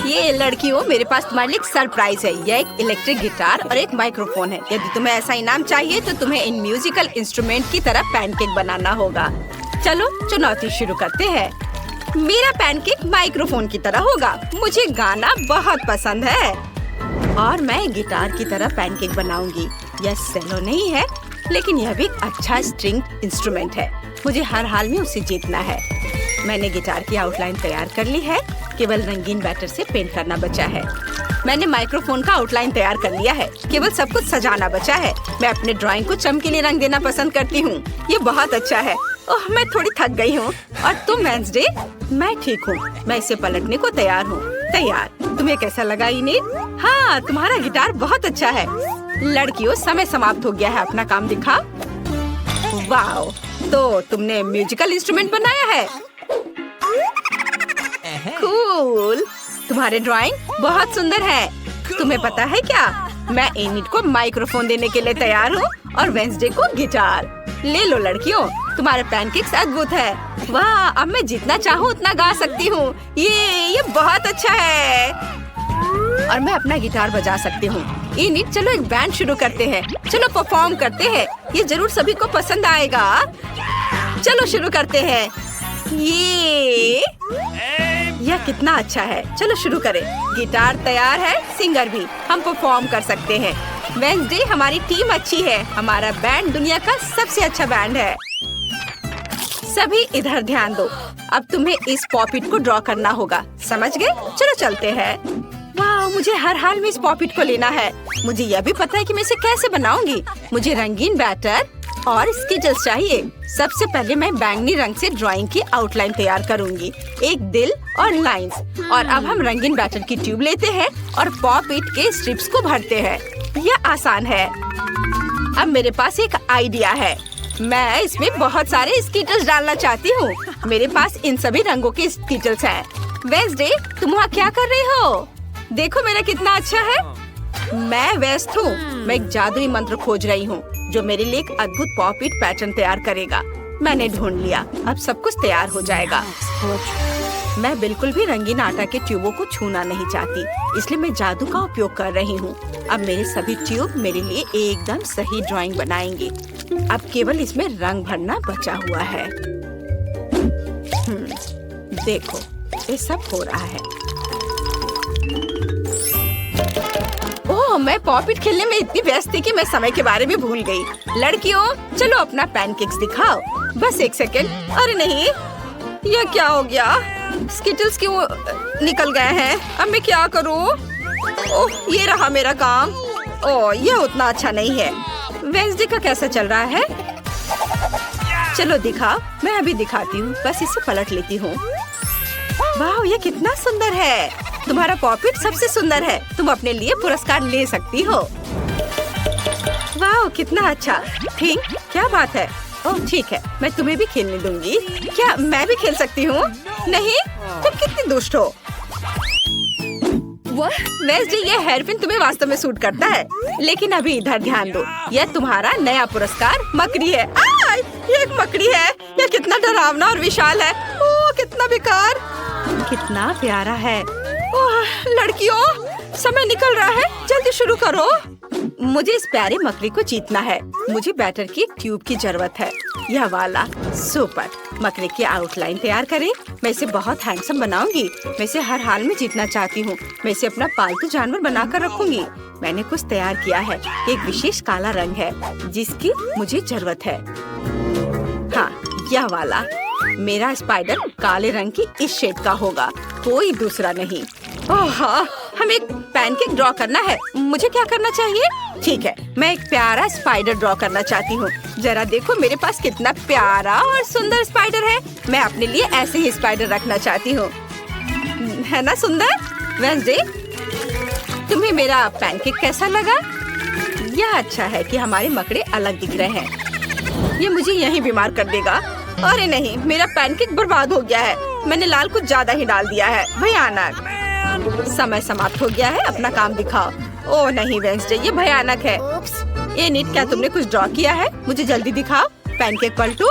ये लड़कियों, मेरे पास तुम्हारे लिए एक सरप्राइज है। यह एक इलेक्ट्रिक गिटार और एक माइक्रोफोन है। यदि तुम्हें ऐसा इनाम चाहिए तो तुम्हें इन म्यूजिकल इंस्ट्रूमेंट की तरह पैनकेक बनाना होगा। चलो चुनौती शुरू करते हैं। मेरा पैनकेक माइक्रोफोन की तरह होगा। मुझे गाना बहुत पसंद है और मैं गिटार की तरह पैनकेक बनाऊंगी। यह सेलो नहीं है, लेकिन यह भी एक अच्छा स्ट्रिंग इंस्ट्रूमेंट है। मुझे हर हाल में उसे जीतना है। मैंने गिटार की आउटलाइन तैयार कर ली है। केवल रंगीन बैटर से पेंट करना बचा है। मैंने माइक्रोफोन का आउटलाइन तैयार कर लिया है। केवल सब कुछ सजाना बचा है। मैं अपने ड्राइंग को चमकीले रंग देना पसंद करती हूँ। ये बहुत अच्छा है। ओह, मैं थोड़ी थक गई हूँ। और तुम वेंसडे? मैं ठीक हूँ। मैं इसे पलटने को तैयार हूँ। तैयार। तुम्हें कैसा लगा इनीड? हाँ, तुम्हारा गिटार बहुत अच्छा है। लड़कियों, समय समाप्त हो गया है। अपना काम दिखा। वाओ, तो तुमने म्यूजिकल इंस्ट्रूमेंट बनाया है। कूल। तुम्हारे ड्राइंग बहुत सुंदर है। तुम्हें पता है क्या, मैं इनिट को माइक्रोफोन देने के लिए तैयार हूँ और वेंसडे को गिटार। ले लो लड़कियों, तुम्हारे पैनकेक्स अद्भुत है। वाह, अब मैं जितना चाहूँ उतना गा सकती हूँ। ये बहुत अच्छा है। और मैं अपना गिटार बजा सकती हूँ। इनिट, चलो एक बैंड शुरू करते हैं। चलो परफॉर्म करते हैं। ये जरूर सभी को पसंद आएगा। चलो शुरू करते हैं। यह कितना अच्छा है। चलो शुरू करें। गिटार तैयार है, सिंगर भी। हम परफॉर्म कर सकते हैं। वेंसडे, हमारी टीम अच्छी है। हमारा बैंड दुनिया का सबसे अच्छा बैंड है। सभी इधर ध्यान दो। अब तुम्हें इस पॉपिट को ड्रॉ करना होगा। समझ गए? चलो चलते हैं। वाह, मुझे हर हाल में इस पॉपिट को लेना है। मुझे यह भी पता है कि मैं इसे कैसे बनाऊंगी। मुझे रंगीन बैटर और स्केचेस चाहिए। सबसे पहले मैं बैंगनी रंग से ड्राइंग की आउटलाइन तैयार करूंगी। एक दिल और लाइंस। और अब हम रंगीन बैटर की ट्यूब लेते हैं और पॉपिट के स्ट्रिप्स को भरते हैं। यह आसान है। अब मेरे पास एक आइडिया है। मैं इसमें बहुत सारे स्कीटर्स डालना चाहती हूँ। मेरे पास इन सभी रंगों के स्कीटर्स हैं। वेंसडे, तुम वहाँ क्या कर रही हो? देखो मेरा कितना अच्छा है। मैं व्यस्त हूँ। मैं एक जादुई मंत्र खोज रही हूँ जो मेरे लिए एक अद्भुत पॉपिट पैटर्न तैयार करेगा। मैंने ढूंढ लिया। अब सब कुछ तैयार हो जाएगा। मैं बिल्कुल भी रंगीन आटा के ट्यूबों को छूना नहीं चाहती, इसलिए मैं जादू का उपयोग कर रही हूँ। अब मेरे सभी ट्यूब मेरे लिए एकदम सही ड्राइंग बनाएंगे। अब केवल इसमें रंग भरना बचा हुआ है। देखो, ये सब हो रहा है। ओह, मैं पॉपिट खेलने में इतनी व्यस्त थी कि मैं समय के बारे में भूल गई। लड़कियों, चलो अपना पैनकेक्स दिखाओ। बस एक सेकेंड। अरे नहीं, यह क्या हो गया? स्किटल्स क्यों निकल गए हैं? अब मैं क्या करूं? ओह, ये रहा मेरा काम। ओह, यह उतना अच्छा नहीं है। वेंसडे का कैसा चल रहा है? चलो दिखा। मैं अभी दिखाती हूँ। बस इसे पलट लेती हूँ। वाह, ये कितना सुंदर है। तुम्हारा पॉपिट सबसे सुंदर है। तुम अपने लिए पुरस्कार ले सकती हो। वाह, कितना अच्छा। थिंक, क्या बात है? ओह ठीक है, मैं तुम्हें भी खेलने दूंगी। क्या मैं भी खेल सकती हूँ? नहीं, तुम कितनी दुष्ट हो। वेंसडे, ये हेयरपिन तुम्हें वास्तव में सूट करता है। लेकिन अभी इधर ध्यान दो। यह तुम्हारा नया पुरस्कार मकड़ी है। ये एक मकड़ी है। यह कितना डरावना और विशाल है। ओह, कितना बेकार। कितना प्यारा है। ओह, लड़कियों, समय निकल रहा है। जल्दी शुरू करो। मुझे इस प्यारे मकड़ी को जीतना है। मुझे बैटर की एक ट्यूब की जरूरत है। यह वाला। सुपर। मकड़ी की आउटलाइन तैयार करें। मैं इसे बहुत हैंडसम बनाऊंगी। मैं इसे हर हाल में जीतना चाहती हूँ। मैं इसे अपना पालतू जानवर बनाकर रखूंगी। मैंने कुछ तैयार किया है। एक विशेष काला रंग है जिसकी मुझे जरूरत है। हाँ, यह वाला। मेरा स्पाइडर काले रंग की इस शेड का होगा, कोई दूसरा नहीं। ओह हाँ, हमें एक पैनकेक ड्रॉ करना है। मुझे क्या करना चाहिए? ठीक है, मैं एक प्यारा स्पाइडर ड्रॉ करना चाहती हूँ। जरा देखो मेरे पास कितना प्यारा और सुंदर स्पाइडर है। मैं अपने लिए ऐसे ही स्पाइडर रखना चाहती हूँ। है ना सुंदर? वेंसडे, तुम्हें मेरा पैनकेक कैसा लगा? यह अच्छा है कि हमारे मकड़े अलग दिख रहे हैं। ये मुझे यहीं बीमार कर देगा। अरे नहीं, मेरा पैनकेक बर्बाद हो गया है। मैंने लाल कुछ ज्यादा ही डाल दिया है। भयानक। समय समाप्त हो गया है। अपना काम दिखाओ। ओह नहीं वेंसडे, ये भयानक है। ये नीट, क्या तुमने कुछ ड्रॉ किया है? मुझे जल्दी दिखाओ। पैनकेक पलटू।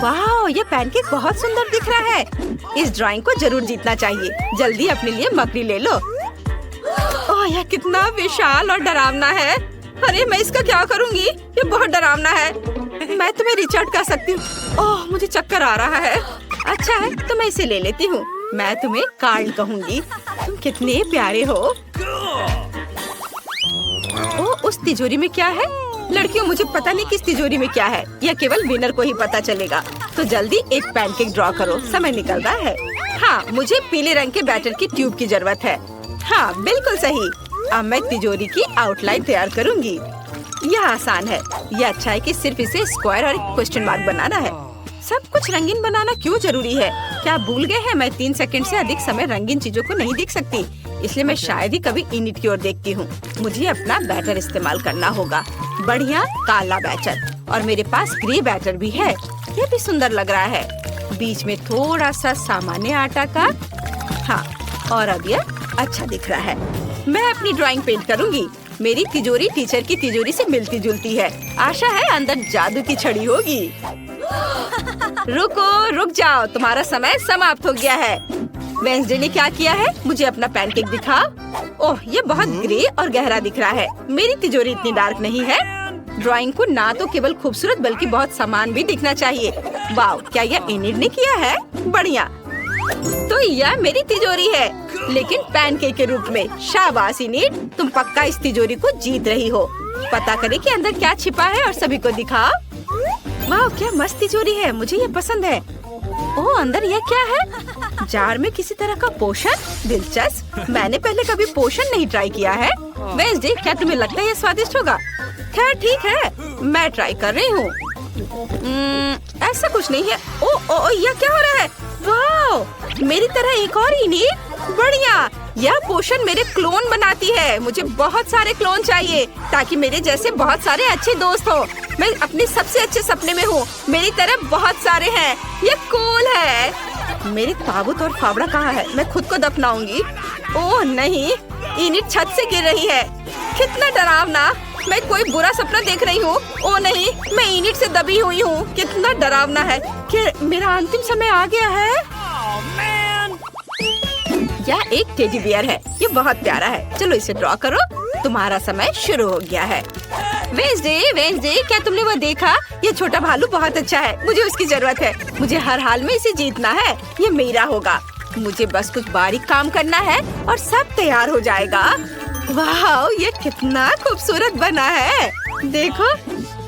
वाह, ये पैनकेक बहुत सुंदर दिख रहा है। इस ड्राइंग को जरूर जीतना चाहिए। जल्दी अपने लिए मकड़ी ले लो। ओह, यह कितना विशाल और डरावना है। अरे मैं इसका क्या करूँगी? ये बहुत डरावना है। मैं तुम्हें रिचर्ड कर सकती हूँ। ओह, मुझे चक्कर आ रहा है। अच्छा है तो मैं इसे ले लेती हूँ। मैं तुम्हें कार्ल कहूँगी। तुम कितने प्यारे हो। ओह, उस तिजोरी में क्या है? लड़कियों, मुझे पता नहीं किस तिजोरी में क्या है। यह केवल विनर को ही पता चलेगा। तो जल्दी एक पैनकेक ड्रॉ करो, समय निकल रहा है। हाँ, मुझे पीले रंग के बैटर की ट्यूब की जरूरत है। हाँ, बिल्कुल सही। अब मैं तिजोरी की आउटलाइन तैयार करूँगी। यह आसान है। यह अच्छा है कि सिर्फ इसे स्क्वायर और एक क्वेश्चन मार्क बनाना है। सब कुछ रंगीन बनाना क्यों जरूरी है? क्या आप भूल गए हैं मैं 3 सेकंड से अधिक समय रंगीन चीजों को नहीं देख सकती, इसलिए मैं शायद ही कभी इनिट की ओर देखती हूँ। मुझे अपना बैटर इस्तेमाल करना होगा। बढ़िया काला बैटर, और मेरे पास ग्रे बैटर भी है। यह भी सुंदर लग रहा है। बीच में थोड़ा सा सामान्य आटा का। हाँ, और अब यह अच्छा दिख रहा है। मैं अपनी ड्राइंग पेंट करूँगी। मेरी तिजोरी टीचर की तिजोरी से मिलती जुलती है। आशा है अंदर जादू की छड़ी होगी। रुक जाओ, तुम्हारा समय समाप्त हो गया है। वेंसडे ने क्या किया है? मुझे अपना पैनकेक दिखाओ। ओह, ये बहुत ग्रे और गहरा दिख रहा है। मेरी तिजोरी इतनी डार्क नहीं है। ड्राइंग को ना तो केवल खूबसूरत बल्कि बहुत समान भी दिखना चाहिए। वाह, क्या यह इनिट ने किया है? बढ़िया। तो यह मेरी तिजोरी है, लेकिन पैनकेक के रूप में। शाबाश इनिट, तुम पक्का इस तिजोरी को जीत रही हो। पता करें कि अंदर क्या छिपा है और सभी को दिखाओ। वाह, क्या मस्त तिजोरी है। मुझे ये पसंद है। ओह, अंदर यह क्या है? जार में किसी तरह का पोषण। दिलचस्प। मैंने पहले कभी पोषण नहीं ट्राई किया है। वेंसडे, क्या तुम्हें लगता है ये स्वादिष्ट होगा? खैर ठीक है, मैं ट्राई कर रही हूँ। ऐसा कुछ नहीं है। ओ, यह क्या हो रहा है? वाह, मेरी तरह एक और इनिट। बढ़िया, यह पोषण मेरे क्लोन बनाती है। मुझे बहुत सारे क्लोन चाहिए ताकि मेरे जैसे बहुत सारे अच्छे दोस्त हो। मैं अपने सबसे अच्छे सपने में हूँ। मेरी तरह बहुत सारे हैं। ये कूल है। मेरी ताबूत और फावड़ा कहाँ है? मैं खुद को दफनाऊंगी। ओह नहीं, इनिट छत से गिर रही है। कितना डरावना। मैं कोई बुरा सपना देख रही हूँ। ओह नहीं, मैं इनिट से दबी हुई हूँ। कितना डरावना है। क्या मेरा अंतिम समय आ गया है? यह एक टेडी बियर है। ये बहुत प्यारा है। चलो इसे ड्रॉ करो। तुम्हारा समय शुरू हो गया है। वेंसडे, क्या तुमने वो देखा? ये छोटा भालू बहुत अच्छा है। मुझे उसकी जरूरत है। मुझे हर हाल में इसे जीतना है। ये मेरा होगा। मुझे बस कुछ बारीक काम करना है और सब तैयार हो जाएगा। वाह, ये कितना खूबसूरत बना है। देखो,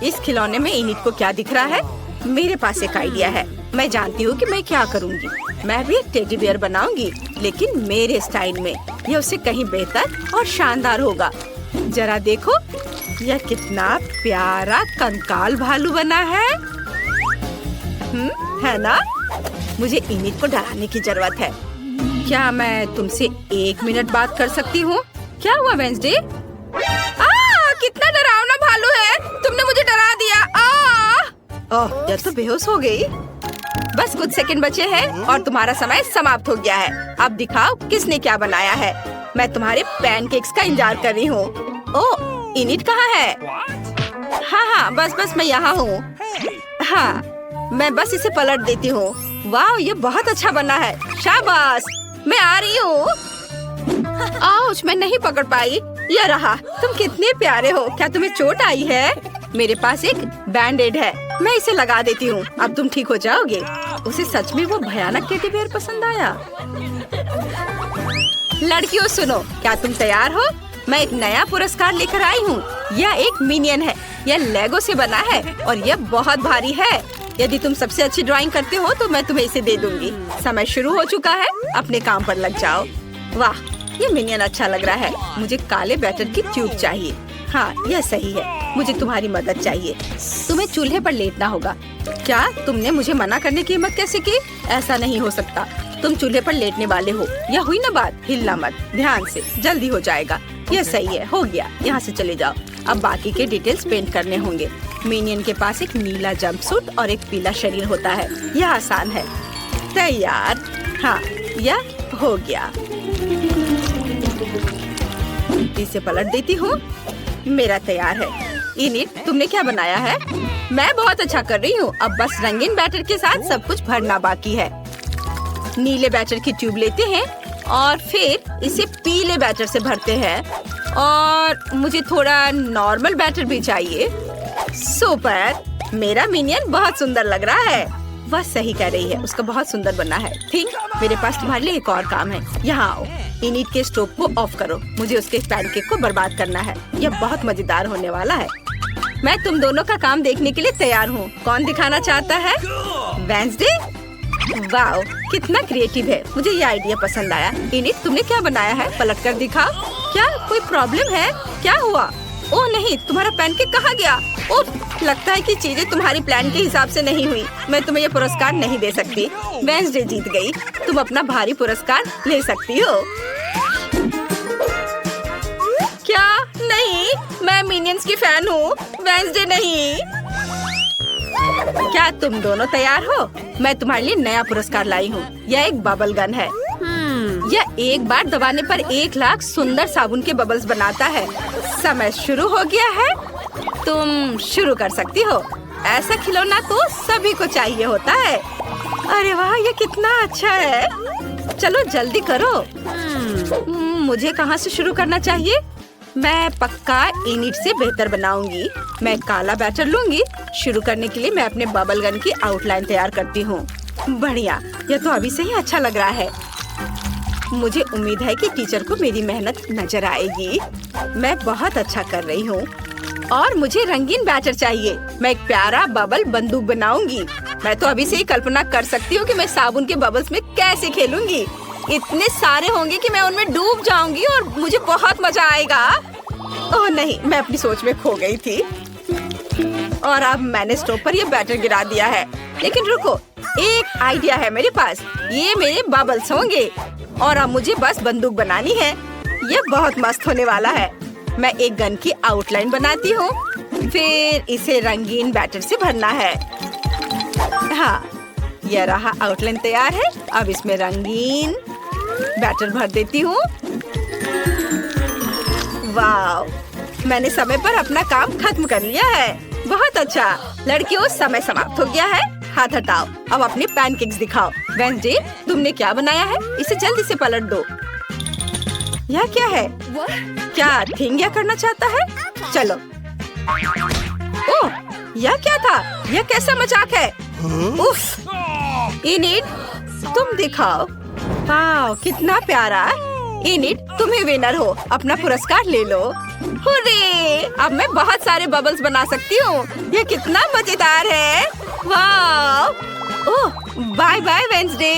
इस खिलौने में इनिट को क्या दिख रहा है? मेरे पास एक आइडिया है। मैं जानती हूँ कि मैं क्या करूँगी। मैं भी एक टेडी बियर बनाऊंगी, लेकिन मेरे स्टाइल में। यह उससे कहीं बेहतर और शानदार होगा। जरा देखो, यह कितना प्यारा कंकाल भालू बना है। है ना? मुझे इनिट को डराने की जरूरत है। क्या मैं तुमसे 1 मिनट बात कर सकती हूँ? क्या हुआ वेंसडे? कितना डरावना भालू है। तुमने मुझे डरा दिया। ओह, यह तो बेहोश हो गई। बस कुछ सेकंड बचे हैं और तुम्हारा समय समाप्त हो गया है। अब दिखाओ किसने क्या बनाया है। मैं तुम्हारे पैनकेक्स का इंतजार कर रही हूँ। ओह, इनिट कहाँ है? हाँ, बस मैं यहाँ हूँ। हाँ, मैं बस इसे पलट देती हूँ। वाह, ये बहुत अच्छा बना है। शाबाश, मैं आ रही हूँ। आउच, मैं नहीं पकड़ पाई। ये रहा। तुम कितने प्यारे हो। क्या तुम्हें चोट आई है? मेरे पास एक बैंडेड है। मैं इसे लगा देती हूँ। अब तुम ठीक हो जाओगे। उसे सच में वो भयानक टेडी बियर पसंद आया। लड़कियों सुनो, क्या तुम तैयार हो? मैं एक नया पुरस्कार लेकर आई हूँ। यह एक मिनियन है। यह लेगो से बना है और यह बहुत भारी है। यदि तुम सबसे अच्छी ड्राइंग करते हो तो मैं तुम्हें इसे दे दूंगी। समय शुरू हो चुका है। अपने काम पर लग जाओ। वाह, ये मिनियन अच्छा लग रहा है। मुझे काले बैटर की ट्यूब चाहिए। हाँ, यह सही है। मुझे तुम्हारी मदद चाहिए। तुम्हें चूल्हे पर लेटना होगा। क्या तुमने मुझे मना करने की हिम्मत कैसे की? ऐसा नहीं हो सकता। तुम चूल्हे पर लेटने वाले हो। यह हुई ना बात? हिलना मत। ध्यान से, जल्दी हो जाएगा। यह सही है। हो गया। यहाँ से चले जाओ। अब बाकी के डिटेल्स पेंट करने होंगे। मिनियन के पास एक नीला जंपसूट और एक पीला शरीर होता है। यह आसान है। तैयार। हाँ, यह हो गया। इसे पलट देती हूँ। मेरा तैयार है। इनिट, तुमने क्या बनाया है? मैं बहुत अच्छा कर रही हूँ। अब बस रंगीन बैटर के साथ सब कुछ भरना बाकी है। नीले बैटर की ट्यूब लेते हैं और फिर इसे पीले बैटर से भरते हैं और मुझे थोड़ा नॉर्मल बैटर भी चाहिए। सुपर, मेरा मिनियन बहुत सुंदर लग रहा है। वह सही कह रही है, उसका बहुत सुंदर बना है। ठीक, मेरे पास तुम्हारे लिए एक और काम है। यहाँ आओ, इनिट के स्टोव को ऑफ करो। मुझे उसके पैनकेक को बर्बाद करना है। यह बहुत मजेदार होने वाला है। मैं तुम दोनों का काम देखने के लिए तैयार हूँ। कौन दिखाना चाहता है? वेंसडे? वाओ, कितना क्रिएटिव है। मुझे ये आइडिया पसंद आया। इनिट, तुमने क्या बनाया है? पलट कर दिखाओ। क्या कोई प्रॉब्लम है? क्या हुआ? ओह नहीं, तुम्हारा पैनकेक कहाँ गया? ओह, लगता है कि चीजें तुम्हारी प्लान के हिसाब से नहीं हुई। मैं तुम्हें ये पुरस्कार नहीं दे सकती। वेंसडे जीत गई। तुम अपना भारी पुरस्कार ले सकती हो। क्या? नहीं, मैं मिनियंस की फैन हूँ, वेंसडे नहीं। क्या तुम दोनों तैयार हो? मैं तुम्हारे लिए नया पुरस्कार लाई हूँ। यह एक बबल गन है। यह एक बार दबाने पर 1 लाख सुंदर साबुन के बबल्स बनाता है। समय शुरू हो गया है। तुम शुरू कर सकती हो। ऐसा खिलौना तो सभी को चाहिए होता है। अरे वाह, ये कितना अच्छा है। चलो जल्दी करो। मुझे कहाँ से शुरू करना चाहिए? मैं पक्का इनिट से बेहतर बनाऊंगी। मैं काला बैटर लूंगी। शुरू करने के लिए मैं अपने बबल गन की आउटलाइन तैयार करती हूँ। बढ़िया, यह तो अभी से ही अच्छा लग रहा है। मुझे उम्मीद है कि टीचर को मेरी मेहनत नजर आएगी। मैं बहुत अच्छा कर रही हूँ। और मुझे रंगीन बैटर चाहिए। मैं एक प्यारा बबल बंदूक बनाऊंगी। मैं तो अभी से ही कल्पना कर सकती हूँ कि मैं साबुन के बबल्स में कैसे खेलूंगी। इतने सारे होंगे कि मैं उनमें डूब जाऊंगी और मुझे बहुत मजा आएगा। ओह नहीं, मैं अपनी सोच में खो गई थी। और अब मैंने स्टोव पर ये बैटर गिरा दिया है। लेकिन रुको, एक आइडिया है मेरे पास। ये मेरे बबल्स होंगे और अब मुझे बस बंदूक बनानी है। ये बहुत मस्त होने वाला है। मैं एक गन की आउटलाइन बनाती हूँ, फिर इसे रंगीन बैटर से भरना है। हाँ, यह रहा, आउटलाइन तैयार है। अब इसमें रंगीन बैटर भर देती हूँ। वाव, मैंने समय पर अपना काम खत्म कर लिया है। बहुत अच्छा। लड़कियों, समय समाप्त हो गया है। हाथ हटाओ। अब अपने पैनकेक्स दिखाओ। वेंसडे, तुमने क्या बनाया है? इसे जल्दी से पलट दो। यह क्या है? क्या थिंग करना चाहता है? चलो। ओह, यह क्या था? यह कैसा मजाक है? उफ। इनिट, तुम दिखाओ। वाह, कितना प्यारा। इनिट, तुम ही विनर हो। अपना पुरस्कार ले लो। हुर्रे! अब मैं बहुत सारे बबल्स बना सकती हूँ। यह कितना मजेदार है। वाह! ओह, बाय बाय वेंसडे।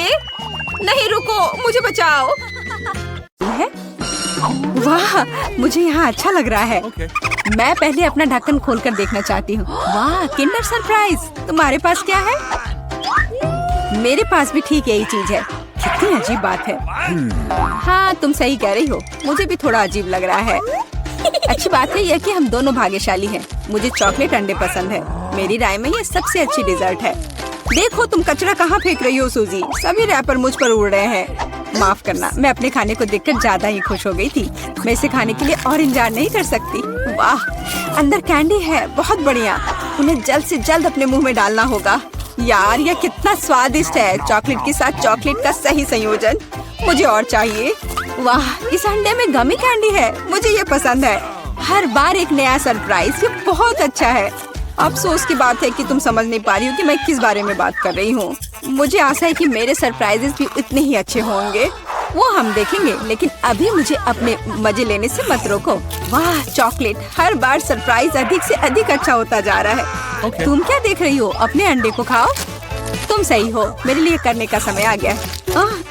नहीं, रुको, मुझे बचाओ। वाह, मुझे यहाँ अच्छा लग रहा है। मैं पहले अपना ढक्कन खोलकर देखना चाहती हूँ। वाह, किंडर सरप्राइज। तुम्हारे पास क्या है? मेरे पास भी ठीक यही चीज है। कितनी अजीब बात है। हाँ, तुम सही कह रही हो। मुझे भी थोड़ा अजीब लग रहा है। अच्छी बात है यह कि हम दोनों भाग्यशाली हैं। मुझे चॉकलेट अंडे पसंद है। मेरी राय में ये सबसे अच्छी डिजर्ट है। देखो, तुम कचरा कहाँ फेंक रही हो सूजी। सभी रैपर मुझ पर उड़ रहे हैं। माफ करना, मैं अपने खाने को देखकर ज्यादा ही खुश हो गई थी। मैं इसे खाने के लिए और इंतजार नहीं कर सकती। वाह, अंदर कैंडी है। बहुत बढ़िया। उन्हें जल्द से जल्द अपने मुंह में डालना होगा। यार, यह कितना स्वादिष्ट है। चॉकलेट के साथ चॉकलेट का सही संयोजन। मुझे और चाहिए। वाह, इस अंडे में गमी कैंडी है। मुझे ये पसंद है। हर बार एक नया सरप्राइज। ये बहुत अच्छा है। अफसोस की बात है कि तुम समझ नहीं पा रही हो कि मैं किस बारे में बात कर रही हूँ। मुझे आशा है कि मेरे सरप्राइजेस भी इतने ही अच्छे होंगे। वो हम देखेंगे, लेकिन अभी मुझे अपने मजे लेने से मत रोको। वाह, चॉकलेट। हर बार सरप्राइज अधिक से अधिक अच्छा होता जा रहा है। तुम क्या देख रही हो? अपने अंडे को खाओ। तुम सही हो। मेरे लिए करने का समय आ गया।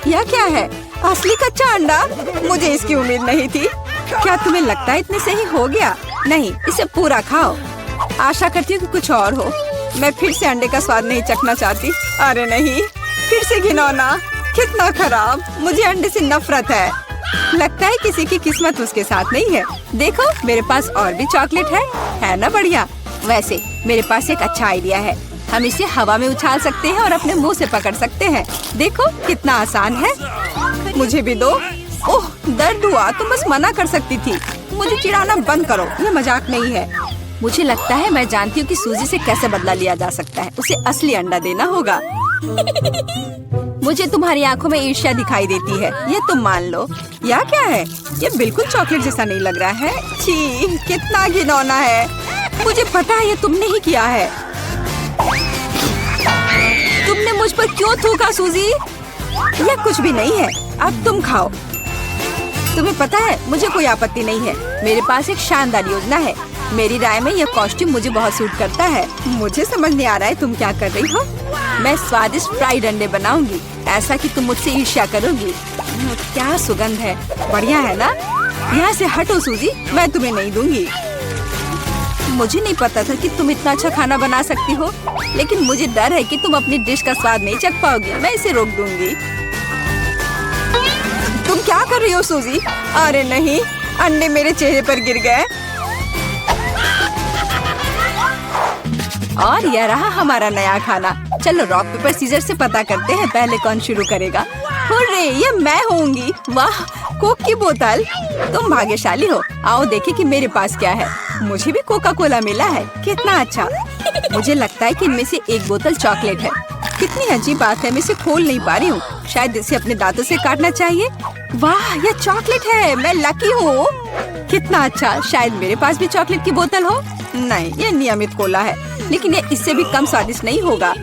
यह क्या है? असली कच्चा अंडा? मुझे इसकी उम्मीद नहीं थी। क्या तुम्हें लगता है इतने से ही हो गया? नहीं, इसे पूरा खाओ। आशा करती हूँ कि कुछ और हो। मैं फिर से अंडे का स्वाद नहीं चखना चाहती। अरे नहीं, फिर से घिनौना। कितना खराब। मुझे अंडे से नफरत है। लगता है किसी की किस्मत उसके साथ नहीं है। देखो, मेरे पास और भी चॉकलेट है ना? बढ़िया। वैसे मेरे पास एक अच्छा आइडिया है। हम इसे हवा में उछाल सकते हैं और अपने मुंह से पकड़ सकते हैं। देखो, कितना आसान है। मुझे भी दो। ओह, दर्द हुआ। तुम बस मना कर सकती थी। मुझे चिढ़ाना बंद करो। ये मजाक नहीं है। मुझे लगता है मैं जानती हूँ कि सूजी से कैसे बदला लिया जा सकता है। उसे असली अंडा देना होगा। मुझे तुम्हारी आंखों में ईर्ष्या दिखाई देती है, ये तुम मान लो। यह क्या है? ये बिल्कुल चॉकलेट जैसा नहीं लग रहा है। छी, कितना घिनौना है। मुझे पता है ये तुमने ही किया है। तुमने मुझ पर क्यों थूका सूजी? यह कुछ भी नहीं है, अब तुम खाओ। तुम्हें पता है मुझे कोई आपत्ति नहीं है। मेरे पास एक शानदार योजना है। मेरी राय में यह कॉस्ट्यूम मुझे बहुत सूट करता है। मुझे समझ नहीं आ रहा है तुम क्या कर रही हो। मैं स्वादिष्ट फ्राइड अंडे बनाऊंगी, ऐसा कि तुम मुझसे ईर्ष्या करोगी। क्या सुगंध है, बढ़िया है ना? यहाँ से हटो सूजी, मैं तुम्हें नहीं दूंगी। मुझे नहीं पता था कि तुम इतना अच्छा खाना बना सकती हो, लेकिन मुझे डर है कि तुम अपनी डिश का स्वाद नहीं चख पाओगी। मैं इसे रोक दूंगी। तुम क्या कर रही हो सूजी? अरे नहीं, अंडे मेरे चेहरे पर गिर गए। और यह रहा हमारा नया खाना। चलो रॉक पेपर सीजर से पता करते हैं पहले कौन शुरू करेगा। हुर्रे, ये मैं होंगी। वाह, कोक की बोतल। तुम भाग्यशाली हो। आओ देखें कि मेरे पास क्या है। मुझे भी कोका कोला मिला है, कितना अच्छा। मुझे लगता है कि इनमें से एक बोतल चॉकलेट है। कितनी अजीब बात है, मैं इसे खोल नहीं पा रही हूँ। शायद इसे अपने दांतों से काटना चाहिए। वाह, यह चॉकलेट है, मैं लकी हूँ। कितना अच्छा, शायद मेरे पास भी चॉकलेट की बोतल हो। नहीं, यह नियमित कोला है, लेकिन ये इससे भी कम स्वादिष्ट नहीं होगा।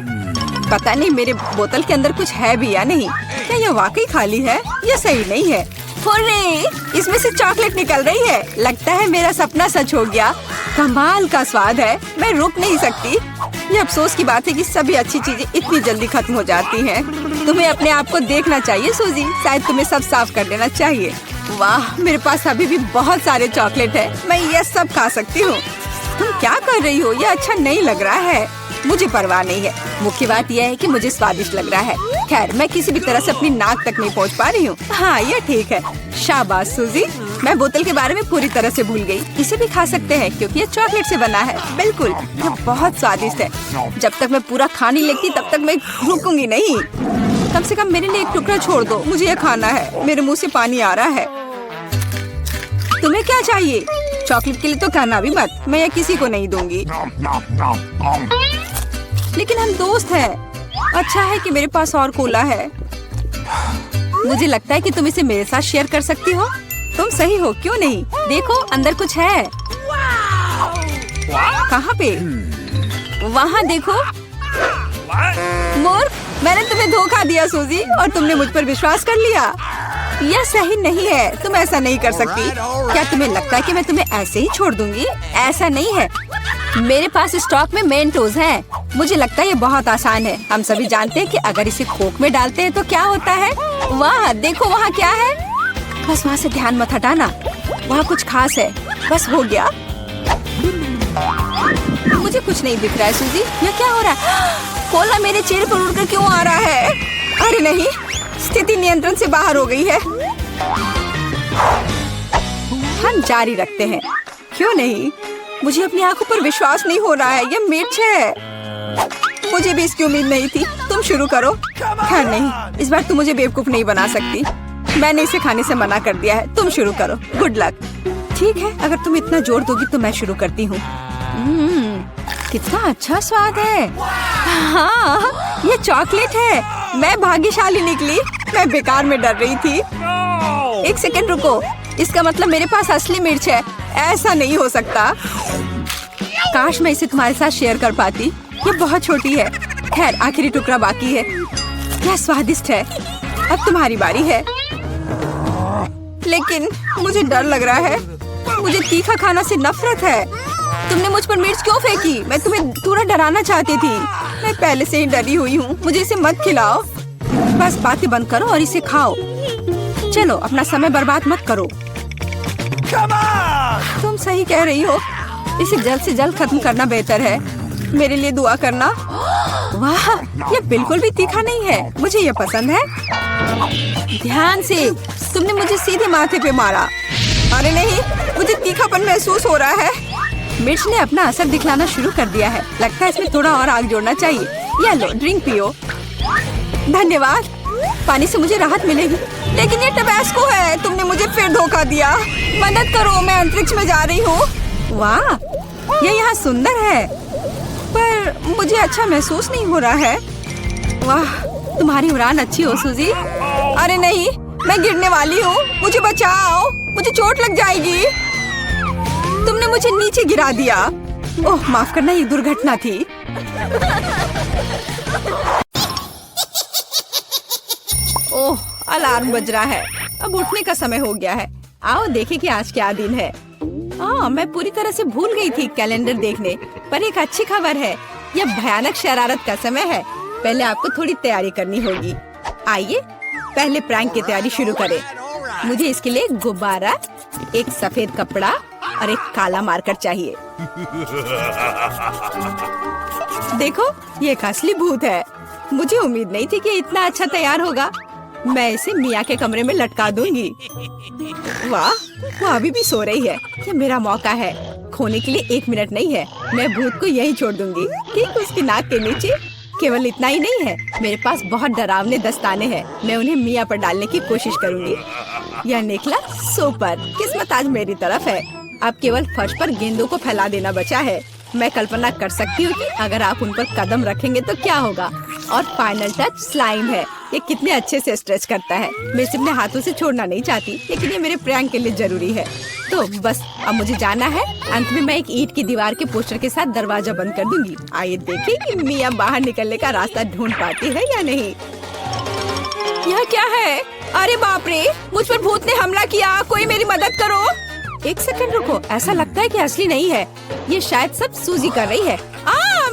पता नहीं मेरे बोतल के अंदर कुछ है भी या नहीं। क्या यह वाकई खाली है? यह सही नहीं है। हुर्रे, इसमें से चॉकलेट निकल रही है। लगता है मेरा सपना सच हो गया। कमाल का स्वाद है, मैं रुक नहीं सकती। ये अफसोस की बात है कि सभी अच्छी चीजें इतनी जल्दी खत्म हो जाती हैं। तुम्हें अपने आप को देखना चाहिए सूजी, शायद तुम्हें सब साफ कर देना चाहिए। वाह, मेरे पास अभी भी बहुत सारे चॉकलेट है, मैं ये सब खा सकती हूँ। तुम क्या कर रही हो? ये अच्छा नहीं लग रहा है। मुझे परवाह नहीं है, मुख्य बात यह है कि मुझे स्वादिष्ट लग रहा है। खैर, मैं किसी भी तरह से अपनी नाक तक नहीं पहुंच पा रही हूँ। हाँ, ये ठीक है। शाबाश सूजी, मैं बोतल के बारे में पूरी तरह से भूल गई। इसे भी खा सकते हैं क्योंकि ये चॉकलेट से बना है। बिल्कुल, ये बहुत स्वादिष्ट है। जब तक मैं पूरा खा नहीं लेती तब तक मैं रुकूंगी नहीं। कम से कम मेरे लिए एक टुकड़ा छोड़ दो, मुझे ये खाना है। मेरे मुंह से पानी आ रहा है। तुम्हें क्या चाहिए? चॉकलेट के लिए तो कहना भी मत, मैं ये किसी को नहीं दूंगी। लेकिन हम दोस्त हैं। अच्छा है कि मेरे पास और कोला है। मुझे लगता है कि तुम इसे मेरे साथ शेयर कर सकती हो। तुम सही हो, क्यों नहीं? देखो, अंदर कुछ है। कहाँ पे? वहाँ देखो। मूर्ख, मैंने तुम्हें धोखा दिया सूजी, और तुमने मुझ पर विश्वास कर लिया। यह सही नहीं है, तुम ऐसा नहीं कर सकती। क्या तुम्हें लगता है कि मैं तुम्हें ऐसे ही छोड़ दूंगी? ऐसा नहीं है। मेरे पास स्टॉक में मेंटोस है। मुझे लगता है ये बहुत आसान है। हम सभी जानते हैं कि अगर इसे कोक में डालते हैं तो क्या होता है। वाह, देखो वहाँ क्या है। बस वहाँ से ध्यान मत हटाना, वहाँ कुछ खास है। बस हो गया। मुझे कुछ नहीं दिख रहा है सूजी, ये क्या हो रहा है? कोला मेरे चेहरे पर उड़कर क्यों आ रहा है? अरे नहीं, स्थिति नियंत्रण से बाहर हो गई है। हम जारी रखते हैं, क्यों नहीं? मुझे अपनी आंखों पर विश्वास नहीं हो रहा है। ये मिर्च है। मुझे भी इसकी उम्मीद नहीं थी। तुम शुरू करो। खैर नहीं, इस बार तुम मुझे बेवकूफ नहीं बना सकती। मैंने इसे खाने से मना कर दिया है। तुम शुरू करो। Good luck. ठीक है, अगर तुम इतना जोर दोगी तो मैं शुरू करती हूँ। कितना अच्छा स्वाद है। हाँ, ये चॉकलेट है। मैं भाग्यशाली निकली। मैं बेकार में डर रही थी। एक सेकंड रुको, इसका मतलब मेरे पास असली मिर्च है। ऐसा नहीं हो सकता। काश मैं इसे तुम्हारे साथ शेयर कर पाती। ये बहुत छोटी है। खैर, आखिरी टुकड़ा बाकी है। क्या स्वादिष्ट है। अब तुम्हारी बारी है। लेकिन मुझे डर लग रहा है। मुझे तीखा खाना से नफरत है। तुमने मुझ पर मिर्च क्यों फेंकी? मैं तुम्हें थोड़ा डराना चाहती थी। मैं पहले से ही डरी हुई हूँ। मुझे इसे मत खिलाओ। बस बातें बंद करो और इसे खाओ। चलो, अपना समय बर्बाद मत करो। तुम सही कह रही हो। इसे जल्द से जल्द खत्म करना बेहतर है। मेरे लिए दुआ करना। वाह, ये बिल्कुल भी तीखा नहीं है। मुझे ये पसंद है। ध्यान से, तुमने मुझे सीधे माथे पे मारा। अरे नहीं, मुझे तीखापन महसूस हो रहा है। मिर्च ने अपना असर दिखलाना शुरू कर दिया है। लगता है इसमें थोड़ा और आग जोड़ना चाहिए। ये लो, ड्रिंक पियो। धन्यवाद, पानी से मुझे राहत मिलेगी। लेकिन ये टबैस्को है। तुमने मुझे फिर धोखा दिया। मदद करो, मैं अंतरिक्ष में जा रही हूँ। वाह, ये यहाँ सुंदर है, पर मुझे अच्छा महसूस नहीं हो रहा है। वाह, तुम्हारी उड़ान अच्छी हो सूजी। अरे नहीं, मैं गिरने वाली हूँ, मुझे बचाओ, मुझे चोट लग जाएगी। तुमने मुझे नीचे गिरा दिया। ओह माफ करना, ये दुर्घटना थी। ओह अलार्म बज रहा है, अब उठने का समय हो गया है। आओ देखें कि आज क्या दिन है। मैं पूरी तरह से भूल गई थी कैलेंडर देखने, पर एक अच्छी खबर है, यह भयानक शरारत का समय है। पहले आपको थोड़ी तैयारी करनी होगी। आइए पहले प्रैंक की तैयारी शुरू करें। मुझे इसके लिए एक गुब्बारा, एक सफेद कपड़ा और एक काला मार्कर चाहिए। देखो ये एक असली भूत है। मुझे उम्मीद नहीं थी कि इतना अच्छा तैयार होगा। मैं इसे मिया के कमरे में लटका दूंगी। वाह, वो अभी भी सो रही है। ये मेरा मौका है, खोने के लिए 1 मिनट नहीं है। मैं भूत को यहीं छोड़ दूंगी, ठीक उसकी नाक के नीचे। केवल इतना ही नहीं है, मेरे पास बहुत डरावने दस्ताने हैं। मैं उन्हें मिया पर डालने की कोशिश करूंगी। यह निकला सुपर, किस्मत आज मेरी तरफ है। अब केवल फर्श पर गेंदों को फैला देना बचा है। मैं कल्पना कर सकती हूँ कि अगर आप उन पर कदम रखेंगे तो क्या होगा। और फाइनल टच स्लाइम है। ये कितने अच्छे से स्ट्रेच करता है। मैं इसे अपने हाथों से छोड़ना नहीं चाहती, लेकिन ये मेरे प्रैंक के लिए जरूरी है। तो बस अब मुझे जाना है। अंत में मैं एक ईंट की दीवार के पोस्टर के साथ दरवाजा बंद कर दूंगी। आइए देखें कि मिया बाहर निकलने का रास्ता ढूंढ पाती है या नहीं। यह क्या है? अरे बाप रे, मुझ पर भूत ने हमला किया, कोई मेरी मदद करो। 1 सेकंड रुको, ऐसा लगता है कि असली नहीं है। ये शायद सब सूजी कर रही है।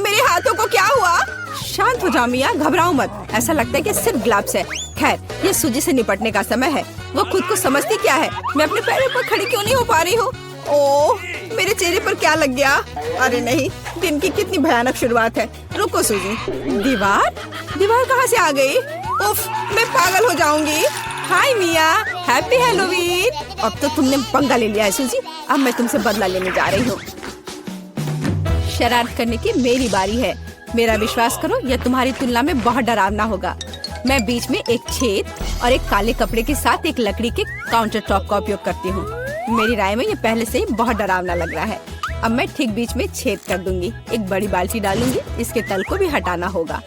मेरे हाथों को क्या हुआ? शांत हो जाओ मिया, घबराओ मत। ऐसा लगता है कि सिर्फ ग्लव्स है। खैर, ये सूजी से निपटने का समय है। वो खुद को समझती क्या है? मैं अपने पैरों पर खड़ी क्यों नहीं हो पा रही हूँ? ओह, मेरे चेहरे पर क्या लग गया? अरे नहीं, दिन की कितनी भयानक शुरुआत है। रुको सूजी। दीवार कहाँ से आ गई? उफ, मैं पागल हो जाऊंगी। हाय मिया, हैप्पी हैलोवीन। अब तो तुमने पंगा ले लिया है सूजी, अब मैं तुमसे बदला लेने जा रही हूँ। शरारत करने की मेरी बारी है। मेरा विश्वास करो, यह तुम्हारी तुलना में बहुत डरावना होगा। मैं बीच में एक छेद और एक काले कपड़े के साथ एक लकड़ी के काउंटर टॉप का उपयोग करती हूँ। मेरी राय में ये पहले से ही बहुत डरावना लग रहा है। अब मैं ठीक बीच में छेद कर दूंगी। एक बड़ी बाल्टी डालूंगी, इसके तल को भी हटाना होगा।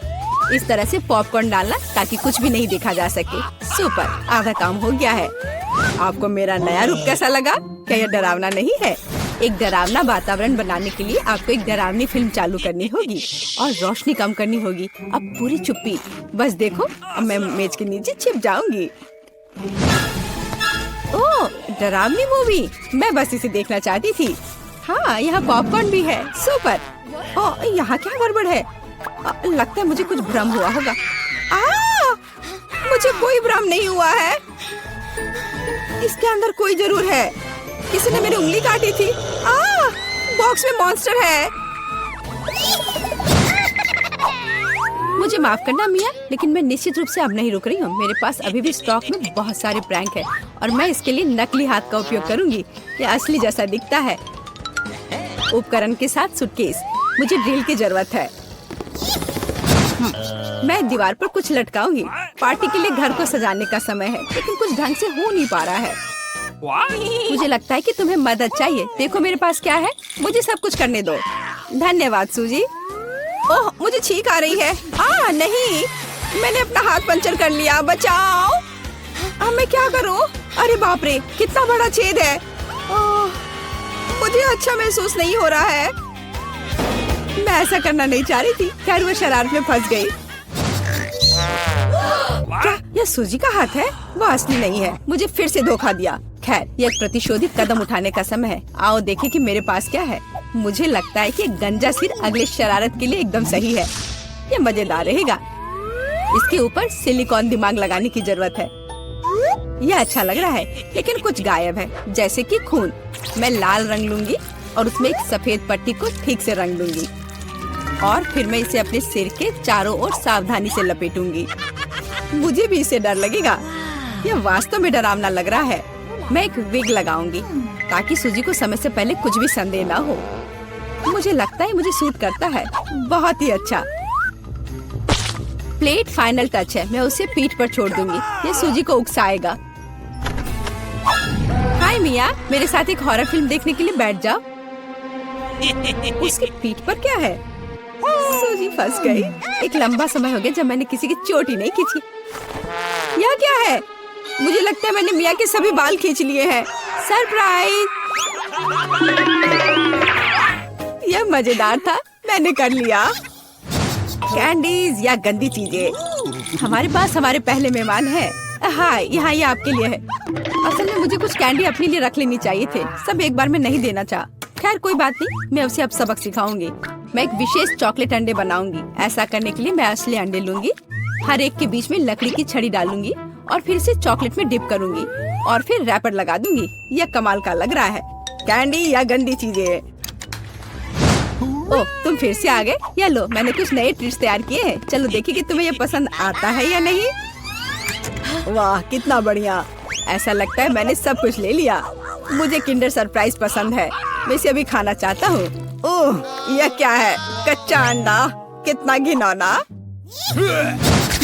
इस तरह से पॉपकॉर्न डालना ताकि कुछ भी नहीं देखा जा सके। सुपर, आधा काम हो गया है। आपको मेरा नया रूप कैसा लगा? क्या यह डरावना नहीं है? एक डरावना वातावरण बनाने के लिए आपको एक डरावनी फिल्म चालू करनी होगी और रोशनी कम करनी होगी। अब पूरी चुप्पी। बस देखो, अब मैं मेज के नीचे छिप जाऊंगी। ओह, डरावनी मूवी। मैं बस इसे देखना चाहती थी। हाँ, यहाँ पॉपकॉर्न भी है। सुपर। ओह, यहाँ क्या गड़बड़ है? लगता है मुझे कुछ भ्रम हुआ होगा। मुझे कोई भ्रम नहीं हुआ है। इसके अंदर कोई जरूर है। किसी ने मेरी उंगली काटी थी। बॉक्स में मॉन्स्टर है। मुझे माफ करना मिया, लेकिन मैं निश्चित रूप से अब नहीं रुक रही हूँ। मेरे पास अभी भी स्टॉक में बहुत सारे प्रैंक है और मैं इसके लिए नकली हाथ का उपयोग करूंगी। ये असली जैसा दिखता है। उपकरण के साथ सूटकेस। मुझे ड्रिल की जरूरत है। मैं दीवार पर कुछ लटकाऊंगी। पार्टी के लिए घर को सजाने का समय है, लेकिन कुछ ढंग से हो नहीं पा रहा है। मुझे लगता है कि तुम्हें मदद चाहिए। देखो मेरे पास क्या है, मुझे सब कुछ करने दो। धन्यवाद सूजी। ओह, मुझे छींक आ रही है। नहीं, मैंने अपना हाथ पंचर कर लिया। बचाओ। अब मैं क्या करूं? अरे बाप रे, कितना बड़ा छेद है। मुझे अच्छा महसूस नहीं हो रहा है। मैं ऐसा करना नहीं चाह रही थी। खैर, वो शरारत में फंस गई। क्या यह सूजी का हाथ है? वो असली नहीं है। मुझे फिर से धोखा दिया। खैर, यह एक प्रतिशोधी कदम उठाने का समय है। आओ देखें कि मेरे पास क्या है। मुझे लगता है कि गंजा सिर अगले शरारत के लिए एकदम सही है। यह मजेदार रहेगा। इसके ऊपर सिलिकॉन दिमाग लगाने की जरूरत है। यह अच्छा लग रहा है, लेकिन कुछ गायब है, जैसे कि खून। मैं लाल रंग लूंगी और उसमें एक सफेद पट्टी को ठीक से रंग दूंगी और फिर मैं इसे अपने सिर के चारों ओर सावधानी से लपेटूंगी। मुझे भी इससे डर लगेगा। यह वास्तव में डरावना लग रहा है। मैं एक विग लगाऊंगी ताकि सूजी को समय से पहले कुछ भी संदेह ना हो। मुझे लगता है मुझे सूट करता है। बहुत ही अच्छा। प्लेट फाइनल टच है। मैं उसे पीठ पर छोड़ दूंगी। ये सूजी को उकसाएगा। हाय मिया, मेरे साथ एक हॉरर फिल्म देखने के लिए बैठ जाओ। उसकी पीठ पर क्या है? सूजी फंस गई। एक लंबा समय हो गया जब मैंने किसी की चोट ही नहीं खींची। यह क्या है? मुझे लगता है मैंने मिया के सभी बाल खींच लिए हैं। सरप्राइज! यह मजेदार था, मैंने कर लिया। कैंडीज या गंदी चीजें। हमारे पास हमारे पहले मेहमान हैं। हाँ, यहाँ ये आपके लिए है। असल में मुझे कुछ कैंडी अपने लिए रख लेनी चाहिए थे, सब एक बार में नहीं देना चाहा। खैर कोई बात नहीं, मैं उसे अब सबक सिखाऊंगी। मैं एक विशेष चॉकलेट अंडे बनाऊंगी। ऐसा करने के लिए मैं असली अंडे लूंगी, हर एक के बीच में लकड़ी की छड़ी डालूंगी और फिर इसे चॉकलेट में डिप करूंगी और फिर रैपर लगा दूंगी। यह कमाल का लग रहा है। कैंडी या गंदी चीजें। ओह, तुम फिर से आ गए। या लो, मैंने कुछ नए ट्रिक्स तैयार किए हैं। चलो देखिए कि तुम्हें ये पसंद आता है या नहीं। वाह, कितना बढ़िया। ऐसा लगता है मैंने सब कुछ ले लिया। मुझे किंडर सरप्राइज पसंद है, मैं इसे अभी खाना चाहता हूँ। ओह, यह क्या है? कच्चा अंडा, कितना घिनौना।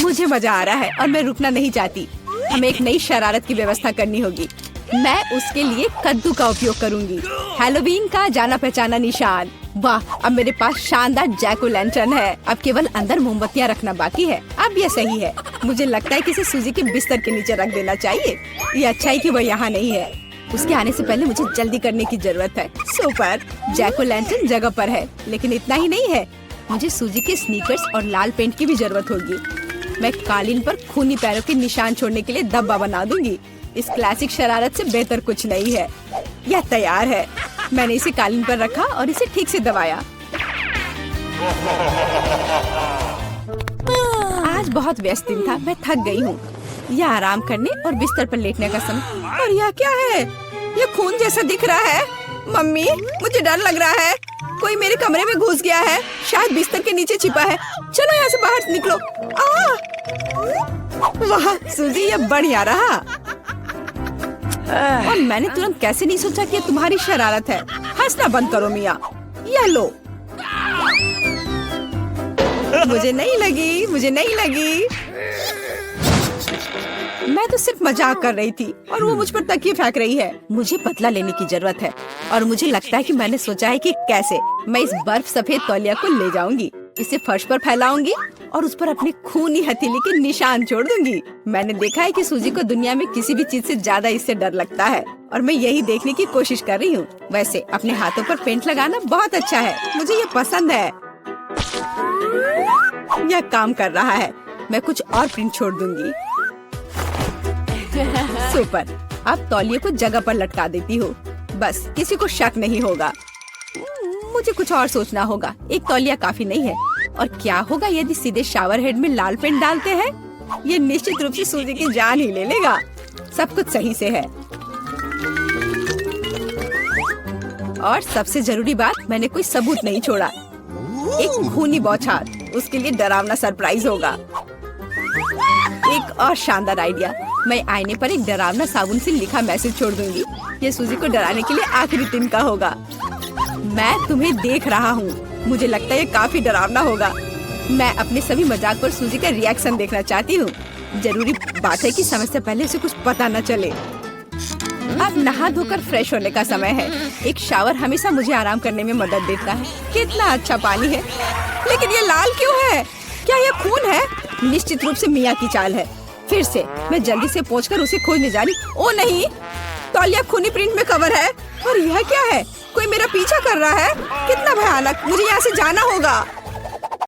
मुझे मजा आ रहा है और मैं रुकना नहीं चाहती। हमें एक नई शरारत की व्यवस्था करनी होगी। मैं उसके लिए कद्दू का उपयोग करूंगी, हैलोवीन का जाना पहचाना निशान। वाह, अब मेरे पास शानदार जैक ओ लैंटर्न है। अब केवल अंदर मोमबत्तियां रखना बाकी है। अब यह सही है। मुझे लगता है कि इसे सूजी के बिस्तर के नीचे रख देना चाहिए। ये अच्छा है कि वह यहाँ नहीं है। उसके आने से पहले मुझे जल्दी करने की जरूरत है। सुपर, जैक ओ लैंटर्न जगह पर है, लेकिन इतना ही नहीं है। मुझे सूजी के स्नीकर्स और लाल पेंट की भी जरूरत होगी। मैं कालीन पर खूनी पैरों के निशान छोड़ने के लिए धब्बा बना दूंगी। इस क्लासिक शरारत से बेहतर कुछ नहीं है। यह तैयार है। मैंने इसे कालीन पर रखा और इसे ठीक से दबाया। आज बहुत व्यस्त दिन था, मैं थक गई हूँ। यह आराम करने और बिस्तर पर लेटने का समय। और यह क्या है? यह खून जैसा दिख रहा है। मम्मी, मुझे डर लग रहा है। कोई मेरे कमरे में घुस गया है, शायद बिस्तर के नीचे छिपा है। चलो यहाँ से बाहर निकलो। वाह सूजी, यह बढ़िया रहा। और मैंने तुरंत कैसे नहीं सोचा कि ये तुम्हारी शरारत है। हंसना बंद करो मिया। यह लो। मुझे नहीं लगी, मुझे नहीं लगी। मैं तो सिर्फ मजाक कर रही थी और वो मुझ पर तकिए फेंक रही है। मुझे बदला लेने की जरूरत है और मुझे लगता है कि मैंने सोचा है कि कैसे मैं इस बर्फ सफेद तौलिया को ले जाऊंगी, इसे फर्श पर फैलाऊंगी और उस पर अपने खूनी हथेली के निशान छोड़ दूंगी। मैंने देखा है कि सूजी को दुनिया में किसी भी चीज से ज्यादा इससे डर लगता है और मैं यही देखने की कोशिश कर रही हूँ। वैसे अपने हाथों पर पेंट लगाना बहुत अच्छा है, मुझे ये पसंद है। यह काम कर रहा है। मैं कुछ और प्रिंट छोड़ दूंगी। सुपर, अब तौलिए को जगह पर लटका देती हूँ, बस किसी को शक नहीं होगा। मुझे कुछ और सोचना होगा। एक तौलिया काफी नहीं है। और क्या होगा यदि सीधे शावर हेड में लाल पेंट डालते हैं? ये निश्चित रूप से सूजी की जान ही ले लेगा। सब कुछ सही से है। और सबसे जरूरी बात, मैंने कोई सबूत नहीं छोड़ा। एक खूनी बौछार, उसके लिए डरावना सरप्राइज होगा। एक और शानदार आइडिया, मैं आईने पर एक डरावना साबुन से लिखा मैसेज छोड़ दूंगी। ये सूजी को डराने के लिए आखिरी दिन का होगा। मैं तुम्हें देख रहा हूँ। मुझे लगता है ये काफी डरावना होगा। मैं अपने सभी मजाक पर सूजी का रिएक्शन देखना चाहती हूँ। जरूरी बात है कि समय से पहले उसे कुछ पता न चले। अब नहा धोकर फ्रेश होने का समय है। एक शावर हमेशा मुझे आराम करने में मदद देता है। कितना अच्छा पानी है, लेकिन ये लाल क्यों है? क्या ये खून है? निश्चित रूप से मिया की चाल है। फिर से मैं जल्दी से पहुंचकर उसे खोजने जा रही। ओ नहीं, तौलिया खूनी प्रिंट में कवर है। और यह क्या है? कोई मेरा पीछा कर रहा है। कितना भयानक, मुझे यहाँ से जाना होगा।